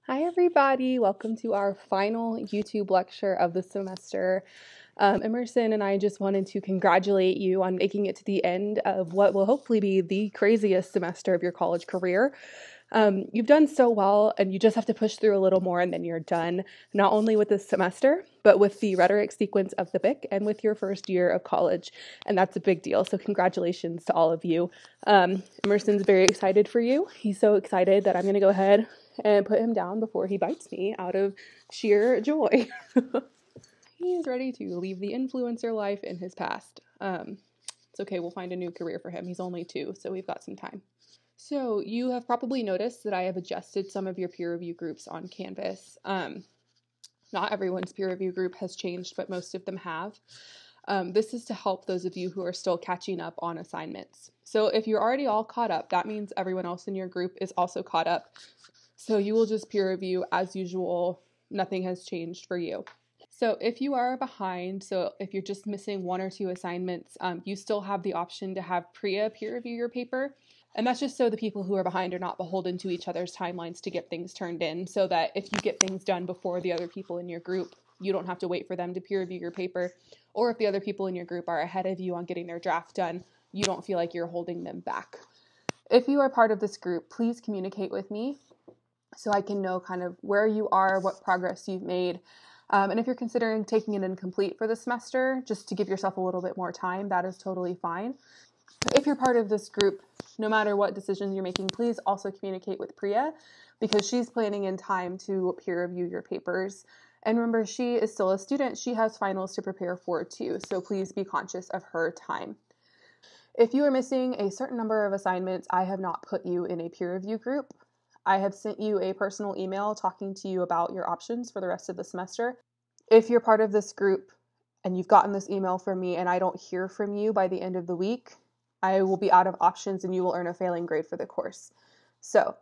Hi everybody, welcome to our final YouTube lecture of the semester. Emerson and I just wanted to congratulate you on making it to the end of what will hopefully be the craziest semester of your college career. You've done so well, and you just have to push through a little more and then you're done, not only with this semester, but with the rhetoric sequence of the BIC and with your first year of college, and that's a big deal, so congratulations to all of you. Emerson's very excited for you. He's so excited that I'm going to go ahead and put him down before he bites me out of sheer joy. He's ready to leave the influencer life in his past. It's okay, we'll find a new career for him. He's only 2, so we've got some time. So you have probably noticed that I have adjusted some of your peer review groups on Canvas. Not everyone's peer review group has changed, but most of them have. This is to help those of you who are still catching up on assignments. So if you're already all caught up, that means everyone else in your group is also caught up. So you will just peer review as usual. Nothing has changed for you. So if you are behind, so if you're just missing 1 or 2 assignments, you still have the option to have Priya peer review your paper. And that's just so the people who are behind are not beholden to each other's timelines to get things turned in, so that if you get things done before the other people in your group, you don't have to wait for them to peer review your paper. Or if the other people in your group are ahead of you on getting their draft done, you don't feel like you're holding them back. If you are part of this group, please communicate with me so I can know kind of where you are, what progress you've made. And if you're considering taking an incomplete for the semester, just to give yourself a little bit more time, that is totally fine. If you're part of this group, no matter what decisions you're making, please also communicate with Priya, because she's planning in time to peer review your papers. And remember, she is still a student. She has finals to prepare for too, so please be conscious of her time. If you are missing a certain number of assignments, I have not put you in a peer review group. I have sent you a personal email talking to you about your options for the rest of the semester. If you're part of this group and you've gotten this email from me and I don't hear from you by the end of the week, I will be out of options and you will earn a failing grade for the course. So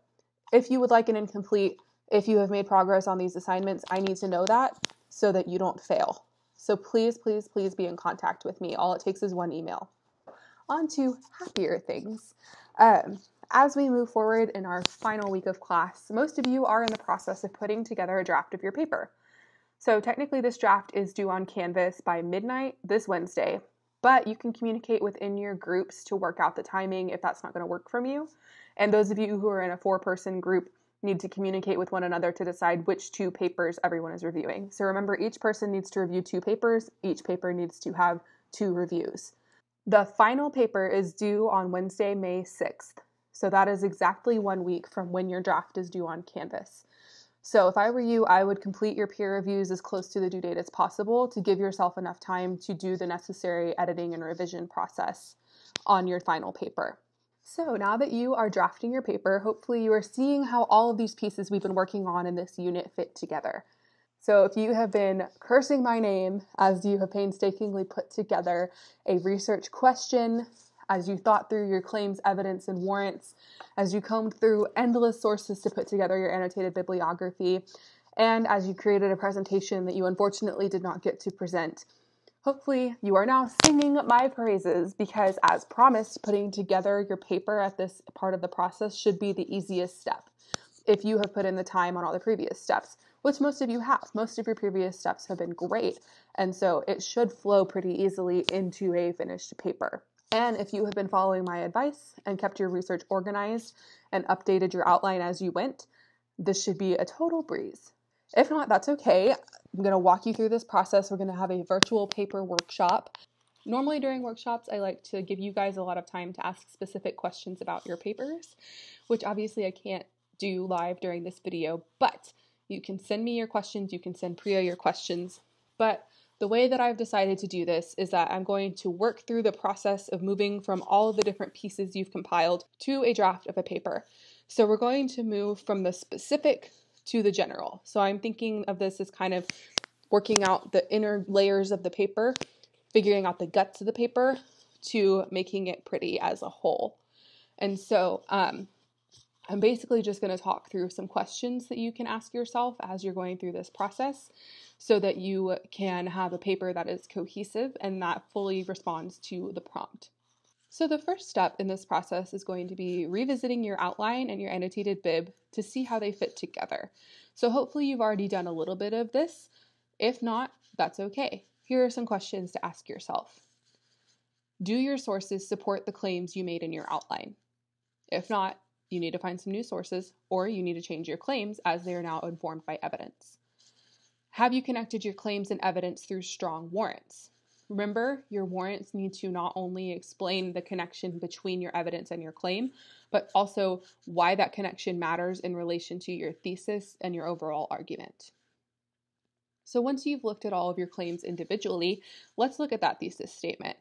if you would like an incomplete, if you have made progress on these assignments, I need to know that so that you don't fail. So please, please, please be in contact with me. All it takes is 1 email. On to happier things. As we move forward in our final week of class, most of you are in the process of putting together a draft of your paper. So technically this draft is due on Canvas by midnight this Wednesday, but you can communicate within your groups to work out the timing if that's not going to work from you. And those of you who are in a 4-person group need to communicate with one another to decide which 2 papers everyone is reviewing. So remember, each person needs to review 2 papers. Each paper needs to have 2 reviews. The final paper is due on Wednesday, May 6th. So that is exactly 1 week from when your draft is due on Canvas. So if I were you, I would complete your peer reviews as close to the due date as possible to give yourself enough time to do the necessary editing and revision process on your final paper. So now that you are drafting your paper, hopefully you are seeing how all of these pieces we've been working on in this unit fit together. So if you have been cursing my name as you have painstakingly put together a research question, as you thought through your claims, evidence, and warrants, as you combed through endless sources to put together your annotated bibliography, and as you created a presentation that you unfortunately did not get to present, hopefully you are now singing my praises, because as promised, putting together your paper at this part of the process should be the easiest step if you have put in the time on all the previous steps, which most of you have. Most of your previous steps have been great, and so it should flow pretty easily into a finished paper. And if you have been following my advice and kept your research organized and updated your outline as you went, this should be a total breeze. If not, that's okay. I'm going to walk you through this process. We're going to have a virtual paper workshop. Normally during workshops, I like to give you guys a lot of time to ask specific questions about your papers, which obviously I can't do live during this video, but you can send me your questions, you can send Priya your questions, but the way that I've decided to do this is that I'm going to work through the process of moving from all of the different pieces you've compiled to a draft of a paper. So we're going to move from the specific to the general. So I'm thinking of this as kind of working out the inner layers of the paper, figuring out the guts of the paper, to making it pretty as a whole. And so I'm basically just going to talk through some questions that you can ask yourself as you're going through this process so that you can have a paper that is cohesive and that fully responds to the prompt. So the first step in this process is going to be revisiting your outline and your annotated bib to see how they fit together. So hopefully you've already done a little bit of this. If not, that's okay. Here are some questions to ask yourself. Do your sources support the claims you made in your outline? If not, you need to find some new sources, or you need to change your claims as they are now informed by evidence. Have you connected your claims and evidence through strong warrants? Remember, your warrants need to not only explain the connection between your evidence and your claim, but also why that connection matters in relation to your thesis and your overall argument. So once you've looked at all of your claims individually, let's look at that thesis statement.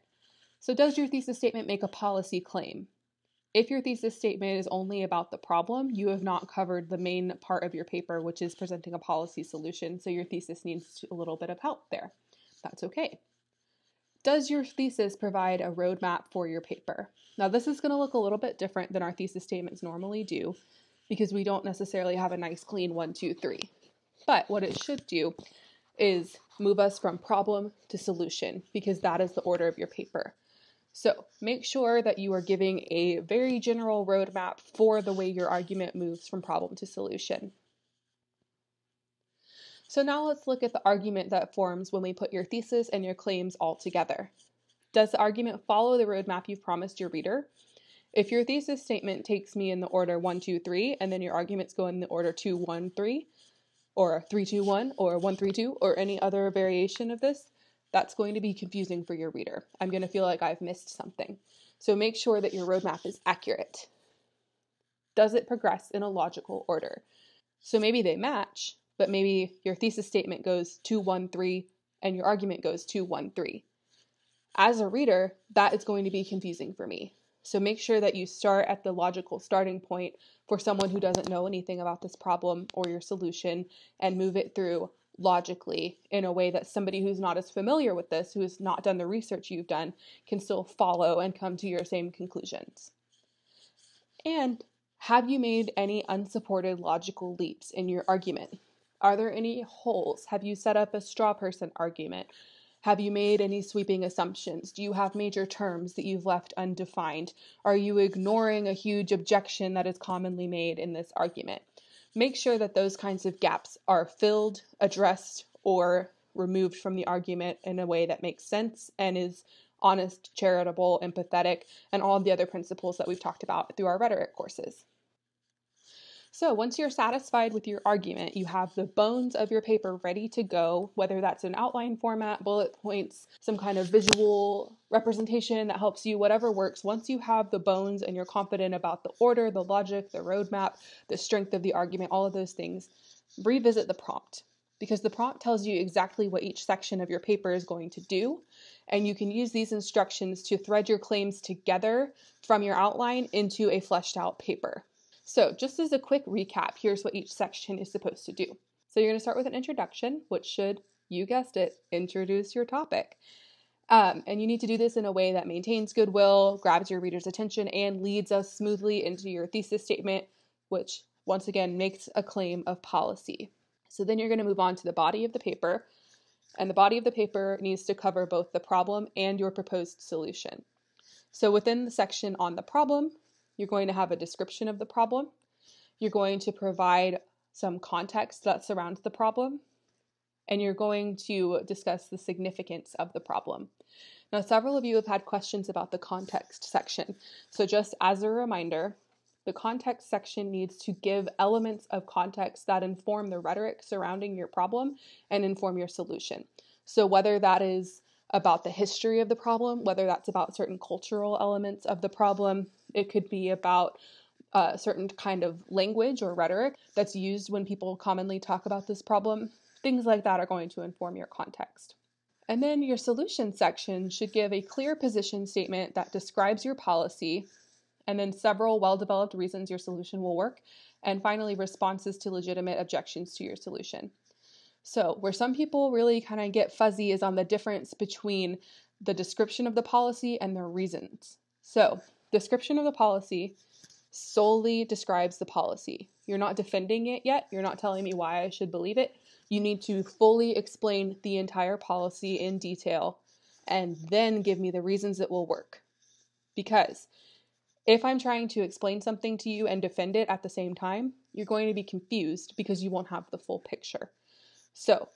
So does your thesis statement make a policy claim? If your thesis statement is only about the problem, you have not covered the main part of your paper, which is presenting a policy solution, so your thesis needs a little bit of help there. That's okay. Does your thesis provide a roadmap for your paper? Now, this is going to look a little bit different than our thesis statements normally do because we don't necessarily have a nice clean 1, 2, 3. But what it should do is move us from problem to solution because that is the order of your paper. So make sure that you are giving a very general roadmap for the way your argument moves from problem to solution. So now let's look at the argument that forms when we put your thesis and your claims all together. Does the argument follow the roadmap you've promised your reader? If your thesis statement takes me in the order 1, 2, 3, and then your arguments go in the order 2, 1, 3, or 3, 2, 1, or 1, 3, 2, or any other variation of this, that's going to be confusing for your reader. I'm going to feel like I've missed something. So make sure that your roadmap is accurate. Does it progress in a logical order? So maybe they match, but maybe your thesis statement goes 2, 1, 3, and your argument goes 2, 1, 3. As a reader, that is going to be confusing for me. So make sure that you start at the logical starting point for someone who doesn't know anything about this problem or your solution and move it through logically in a way that somebody who's not as familiar with this, who has not done the research you've done, can still follow and come to your same conclusions. And have you made any unsupported logical leaps in your argument? Are there any holes? Have you set up a straw person argument? Have you made any sweeping assumptions? Do you have major terms that you've left undefined? Are you ignoring a huge objection that is commonly made in this argument? Make sure that those kinds of gaps are filled, addressed, or removed from the argument in a way that makes sense and is honest, charitable, empathetic, and all of the other principles that we've talked about through our rhetoric courses. So once you're satisfied with your argument, you have the bones of your paper ready to go, whether that's an outline format, bullet points, some kind of visual representation that helps you, whatever works. Once you have the bones and you're confident about the order, the logic, the roadmap, the strength of the argument, all of those things, revisit the prompt, because the prompt tells you exactly what each section of your paper is going to do, and you can use these instructions to thread your claims together from your outline into a fleshed out paper. So just as a quick recap, here's what each section is supposed to do. So you're going to start with an introduction, which should, you guessed it, introduce your topic. And you need to do this in a way that maintains goodwill, grabs your reader's attention, and leads us smoothly into your thesis statement, which once again makes a claim of policy. So then you're going to move on to the body of the paper, and the body of the paper needs to cover both the problem and your proposed solution. So within the section on the problem, you're going to have a description of the problem. You're going to provide some context that surrounds the problem, and you're going to discuss the significance of the problem. Now, several of you have had questions about the context section. So just as a reminder, the context section needs to give elements of context that inform the rhetoric surrounding your problem and inform your solution. So whether that is about the history of the problem, whether that's about certain cultural elements of the problem, it could be about a certain kind of language or rhetoric that's used when people commonly talk about this problem. Things like that are going to inform your context. And then your solution section should give a clear position statement that describes your policy, and then several well-developed reasons your solution will work, and finally responses to legitimate objections to your solution. So where some people really kind of get fuzzy is on the difference between the description of the policy and the reasons. So description of the policy solely describes the policy. You're not defending it yet. You're not telling me why I should believe it. You need to fully explain the entire policy in detail and then give me the reasons it will work. Because if I'm trying to explain something to you and defend it at the same time, you're going to be confused because you won't have the full picture. So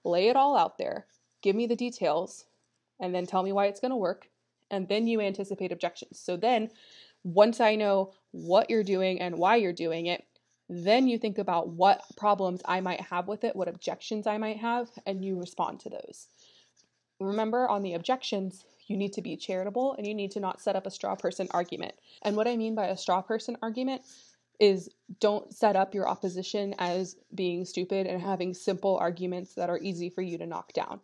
lay it all out there, give me the details, and then tell me why it's going to work. And then you anticipate objections. So then once I know what you're doing and why you're doing it, then you think about what problems I might have with it, what objections I might have, and you respond to those. Remember, on the objections, you need to be charitable and you need to not set up a straw person argument. And what I mean by a straw person argument is don't set up your opposition as being stupid and having simple arguments that are easy for you to knock down.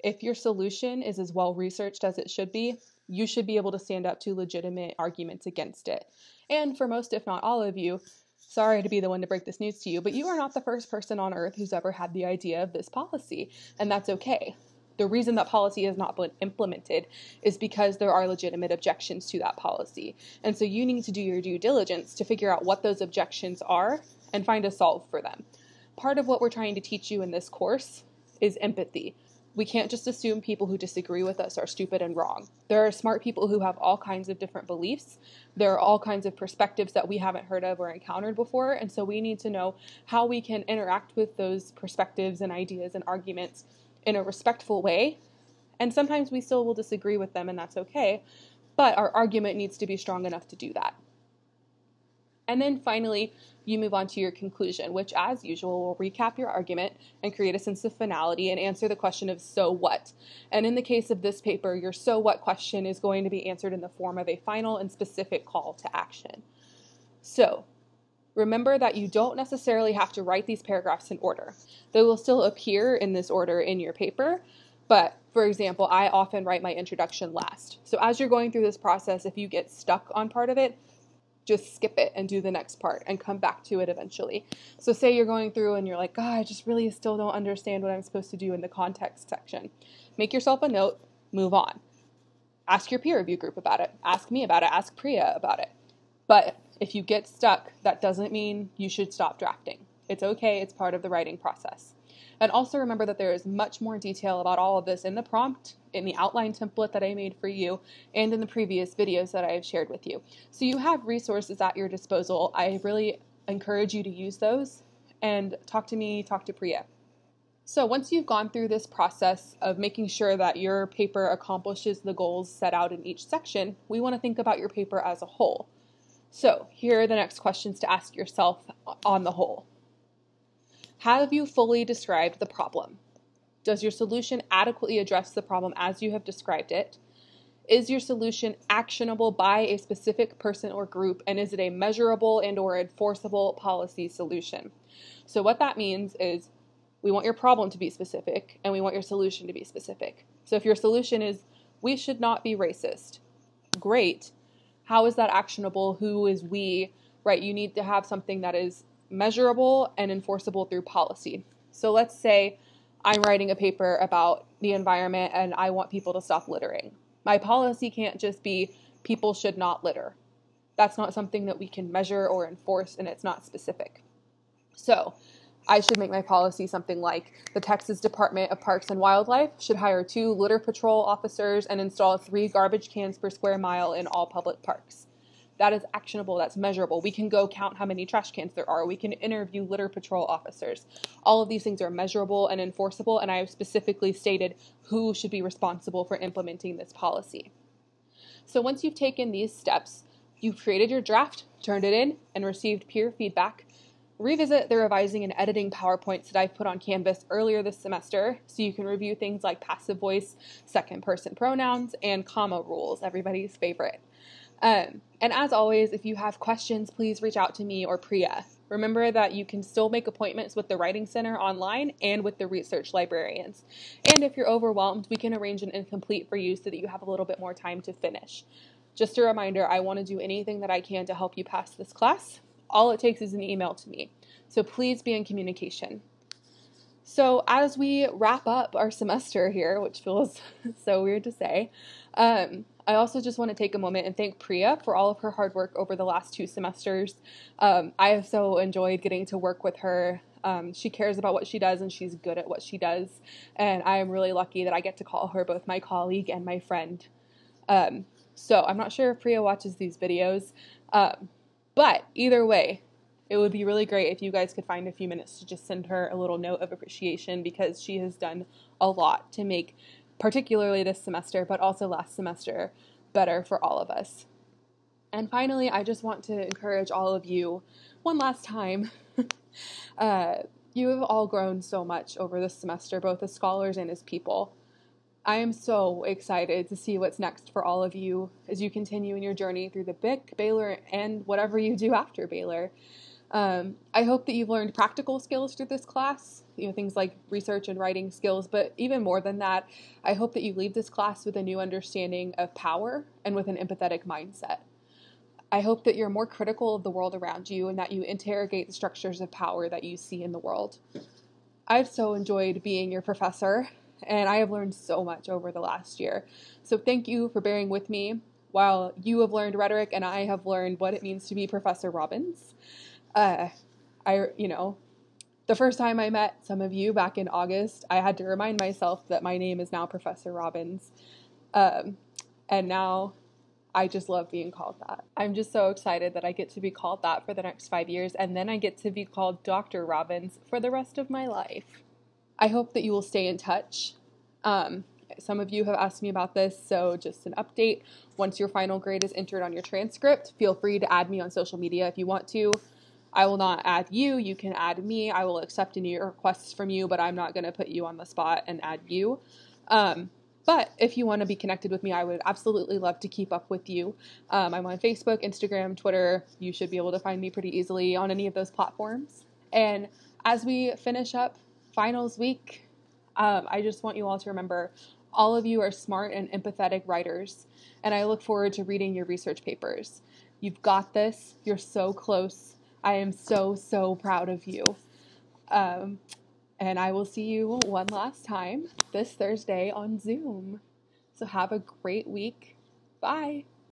If your solution is as well researched as it should be, you should be able to stand up to legitimate arguments against it. And for most, if not all of you, sorry to be the one to break this news to you, but you are not the first person on earth who's ever had the idea of this policy, and that's okay. The reason that policy has not been implemented is because there are legitimate objections to that policy. And so you need to do your due diligence to figure out what those objections are and find a solve for them. Part of what we're trying to teach you in this course is empathy. We can't just assume people who disagree with us are stupid and wrong. There are smart people who have all kinds of different beliefs. There are all kinds of perspectives that we haven't heard of or encountered before. And so we need to know how we can interact with those perspectives and ideas and arguments in a respectful way. And sometimes we still will disagree with them, and that's okay. But our argument needs to be strong enough to do that. And then finally, you move on to your conclusion, which as usual will recap your argument and create a sense of finality and answer the question of so what. And in the case of this paper, your so what question is going to be answered in the form of a final and specific call to action. So remember that you don't necessarily have to write these paragraphs in order. They will still appear in this order in your paper, but for example, I often write my introduction last. So as you're going through this process, if you get stuck on part of it, just skip it and do the next part and come back to it eventually. So say you're going through and you're like, God, I just really still don't understand what I'm supposed to do in the context section. Make yourself a note, move on. Ask your peer review group about it. Ask me about it. Ask Priya about it. But if you get stuck, that doesn't mean you should stop drafting. It's okay. It's part of the writing process. And also remember that there is much more detail about all of this in the prompt, in the outline template that I made for you, and in the previous videos that I have shared with you. So you have resources at your disposal. I really encourage you to use those and talk to me, talk to Priya. So once you've gone through this process of making sure that your paper accomplishes the goals set out in each section, we want to think about your paper as a whole. So here are the next questions to ask yourself on the whole. Have you fully described the problem? Does your solution adequately address the problem as you have described it? Is your solution actionable by a specific person or group, and is it a measurable and or enforceable policy solution? So what that means is we want your problem to be specific and we want your solution to be specific. So if your solution is we should not be racist, great. How is that actionable? Who is we? Right? You need to have something that is measurable and enforceable through policy. So let's say I'm writing a paper about the environment and I want people to stop littering. My policy can't just be people should not litter. That's not something that we can measure or enforce, and it's not specific. So I should make my policy something like the Texas Department of Parks and Wildlife should hire 2 litter patrol officers and install 3 garbage cans per square mile in all public parks. That is actionable. That's measurable. We can go count how many trash cans there are. We can interview litter patrol officers. All of these things are measurable and enforceable, and I have specifically stated who should be responsible for implementing this policy. So once you've taken these steps, you've created your draft, turned it in, and received peer feedback. Revisit the revising and editing PowerPoints that I've put on Canvas earlier this semester so you can review things like passive voice, second person pronouns, and comma rules, everybody's favorite. And as always, if you have questions, please reach out to me or Priya. Remember that you can still make appointments with the Writing Center online and with the research librarians. And if you're overwhelmed, we can arrange an incomplete for you so that you have a little bit more time to finish. Just a reminder, I want to do anything that I can to help you pass this class. All it takes is an email to me. So please be in communication. So as we wrap up our semester here, which feels so weird to say, I also just want to take a moment and thank Priya for all of her hard work over the last 2 semesters. I have so enjoyed getting to work with her. She cares about what she does and she's good at what she does. And I am really lucky that I get to call her both my colleague and my friend. So I'm not sure if Priya watches these videos, but either way, it would be really great if you guys could find a few minutes to just send her a little note of appreciation, because she has done a lot to make, particularly this semester, but also last semester, better for all of us. And finally, I just want to encourage all of you one last time. You have all grown so much over this semester, both as scholars and as people. I am so excited to see what's next for all of you as you continue in your journey through the BIC, Baylor, and whatever you do after Baylor. I hope that you've learned practical skills through this class, things like research and writing skills, but even more than that, I hope that you leave this class with a new understanding of power and with an empathetic mindset. I hope that you're more critical of the world around you and that you interrogate the structures of power that you see in the world. I've so enjoyed being your professor, and I have learned so much over the last year. So thank you for bearing with me while you have learned rhetoric and I have learned what it means to be Professor Robbins. The first time I met some of you back in August, I had to remind myself that my name is now Professor Robbins. And now I just love being called that. I'm just so excited that I get to be called that for the next 5 years, and then I get to be called Dr. Robbins for the rest of my life. I hope that you will stay in touch. Some of you have asked me about this, so just an update. Once your final grade is entered on your transcript, feel free to add me on social media if you want to. I will not add you. You can add me. I will accept any requests from you, but I'm not going to put you on the spot and add you. But if you want to be connected with me, I would absolutely love to keep up with you. I'm on Facebook, Instagram, Twitter. You should be able to find me pretty easily on any of those platforms. And as we finish up finals week, I just want you all to remember all of you are smart and empathetic writers, and I look forward to reading your research papers. You've got this. You're so close. I am so, so proud of you. And I will see you one last time this Thursday on Zoom. So have a great week. Bye.